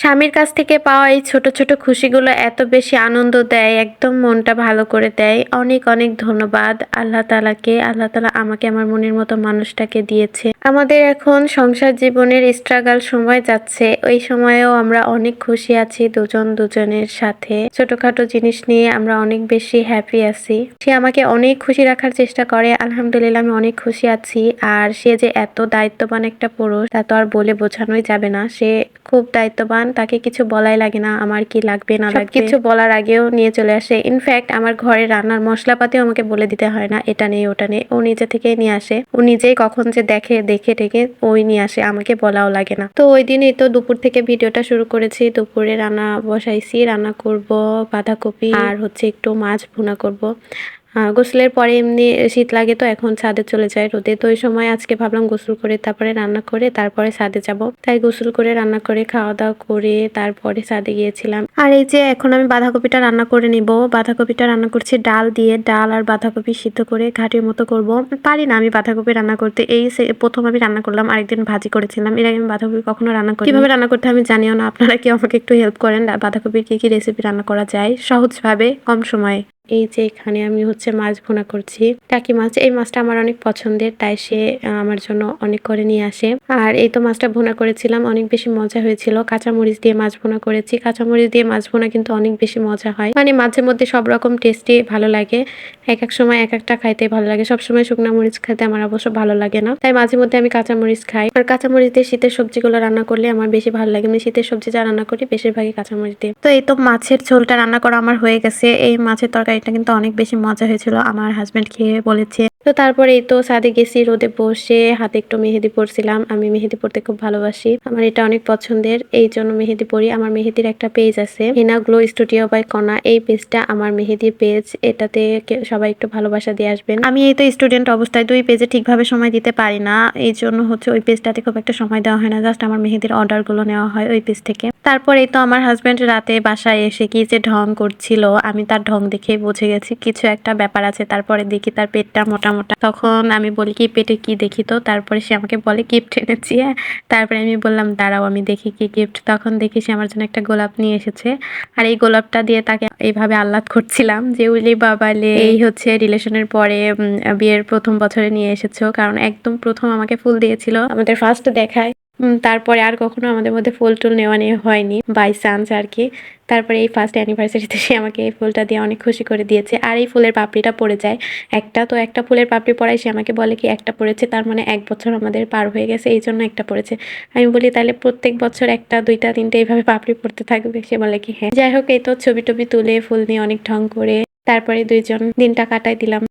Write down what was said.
স্বামীর কাছ থেকে পাওয়া এই ছোট, ছোট খুশিগুলো এত বেশি আনন্দ দেয়, একদম মনটা ভালো করে দেয়। অনেক, অনেক ধন্যবাদ আল্লাহ তাআলাকে। আল্লাহ তাআলা আমাকে আমার মনের মতো মানুষটাকে দিয়েছে। আমাদের এখন সংসার জীবনের স্ট্রাগল সময় যাচ্ছে। ওই সময়েও আমরা অনেক খুশি আছি দুজন দুজনের সাথে। ছোটখাটো জিনিস নিয়ে আমরা অনেক বেশি হ্যাপি আছি। সে আমাকে অনেক খুশি রাখার চেষ্টা করে। আলহামদুলিল্লাহ আমি অনেক খুশি আছি। আর সে যে এত দায়িত্ববান একটা পুরুষ তা তো আর বলে বোঝানোই যাবে না। সে খুব দায়িত্ববান, তাকে কিছু বলাই লাগে না আমার কি লাগবে না লাগবে, কিছু বলার আগেও নিয়ে চলে আসে। ইনফ্যাক্ট আমার ঘরে রান্নার মশলাপাতিও আমাকে বলে দিতে হয় না, এটা নেই ওটা নেই, ও নিজে থেকেই নিয়ে আসে। ও নিজেই কখন যে দেখে টেকে ওই নিয়ে আসে, আমাকে বলাও লাগে না। তো ওই দিনই তো দুপুর থেকে ভিডিওটা শুরু করেছি। দুপুরে রান্না বসাইছি, রান্না করব বাঁধাকপি আর হচ্ছে একটু মাছ ভুনা করব। গোসলের পরে এমনি শীত লাগে তো এখন ছাদে চলে যায় রোদে। তো ওই সময় আজকে ভাবলাম গোসল করে তারপরে রান্না করে তারপরে ছাদে যাব। তাই গোসল করে রান্না করে খাওয়া দাওয়া করে তারপরে ছাদে গিয়েছিলাম। আর এই যে এখন আমি বাঁধাকপিটা রান্না করে নিব। বাঁধাকপিটা রান্না করছি ডাল দিয়ে, ডাল আর বাঁধাকপি সিদ্ধ করে ঘাটির মতো করব। পারি না আমি বাঁধাকপি রান্না করতে, এই প্রথম আমি রান্না করলাম। আরেকদিন ভাজি করেছিলাম, এর আগে আমি বাঁধাকপি কখনো রান্না করি কিভাবে রান্না করতে আমি জানিও না। আপনারা কি আমাকে একটু হেল্প করেন, বাঁধাকপির কি কি রেসিপি রান্না করা যায় সহজভাবে কম সময়ে। এই যে এখানে আমি হচ্ছে মাছ ভুনা করছি, টাকি মাছ। এই মাছটা আমার অনেক পছন্দের, তাই সে আমার জন্য অনেক করে নিয়ে আসে। আর এই তো মাছটা ভুনা করেছিলাম, অনেক বেশি মজা হয়েছিল। কাঁচামরিচ দিয়ে মাছ ভুনা করেছি। কাঁচামরিচ দিয়ে মাছ ভুনা কিন্তু অনেক বেশি মজা হয়, মানে মাঝে মধ্যে সব রকম টেস্টি ভালো লাগে। এক এক সময় এক একটা খাইতে ভালো লাগে, সবসময় শুকনা মরিচ খাইতে আমার অবশ্য ভালো লাগে না, তাই মাঝে মধ্যে আমি কাঁচামরিচ খাই। আর কাঁচামরিচ দিয়ে শীতের সবজিগুলো রান্না করলে আমার বেশি ভালো লাগে। আমি শীতের সবজি যা রান্না করি বেশিরভাগই কাঁচামরিচ দিয়ে। তো এই তো মাছের ঝোলটা রান্না করা আমার হয়ে গেছে। এই মাছের তরকারিটা কিন্তু অনেক বেশি মজা হয়েছিল, আমার হাজবেন্ড খেয়ে বলেছে। তো তারপরে এই তো ছাদে গেছি, রোদে বসে হাতে একটু মেহেদি পড়ছিলাম। আমি মেহেদি পড়তে খুব ভালোবাসি, আমার এটা অনেক পছন্দের, এই জন্য মেহেদি পড়ি। আমার মেহেদির একটা পেজ আছে, হেনা গ্লো স্টুডিও বাই কণা। এই পেজটা আমার মেহেদির পেজ, এটাতে সবাই একটু ভালোবাসা দিয়ে আসবেন। আমি এই তো স্টুডেন্ট অবস্থায় দুই পেজে ঠিকভাবে সময় দিতে পারি না, এই জন্য হচ্ছে ওই পেজটাতে খুব একটা সময় দেওয়া হয় না। জাস্ট আমার মেহেদির অর্ডার গুলো নেওয়া হয় ওই পেজ থেকে। তারপর এই তো আমার হাজবেন্ড রাতে বাসায় এসে কি যে ঢং করছিল, আমি তার ঢং দেখেই বুঝে গেছি কিছু একটা ব্যাপার আছে। তারপরে দেখি তার পেটটা মোটা মোটা, তখন আমি বলি কি পেটে কি দেখি, তো তারপরে সে আমাকে বলে গিফট এনেছি। তারপরে আমি বললাম দাঁড়াও আমি দেখি কি গিফট। তখন দেখি সে আমার জন্য একটা গোলাপ নিয়ে এসেছে। আর এই গোলাপটা দিয়ে তাকে এইভাবে আহ্লাদ করছিলাম যে উলি বাবালে, এই হচ্ছে রিলেশনের পরে বিয়ের প্রথম বছরে নিয়ে এসেছো। কারণ একদম প্রথম আমাকে ফুল দিয়েছিল আমাদের ফার্স্ট দেখায়। তারপরে আর কখনো আমাদের মধ্যে ফুল টুল নেওয়া নিয়ে হয়নি, বাই চান্স আর কি। তারপরে এই ফার্স্ট অ্যানিভার্সারিতে সে আমাকে এই ফুলটা দিয়ে অনেক খুশি করে দিয়েছে। আর এই ফুলের পাপড়িটা পড়ে যায় একটা, তো একটা ফুলের পাপড়ি পড়ায় সে আমাকে বলে কি একটা পড়েছে, তার মানে 1 বছর আমাদের পার হয়ে গেছে, এই জন্য একটা পড়েছে। আমি বলি তাহলে প্রত্যেক বছর একটা দুইটা তিনটে এইভাবে পাপড়ি পড়তে থাকবে? সে বলে কি হ্যাঁ। যাই হোক, এই তো ছবি টবি তুলে ফুল নিয়ে অনেক ঢং করে তারপরে দুইজন দিনটা কাটাই দিলাম।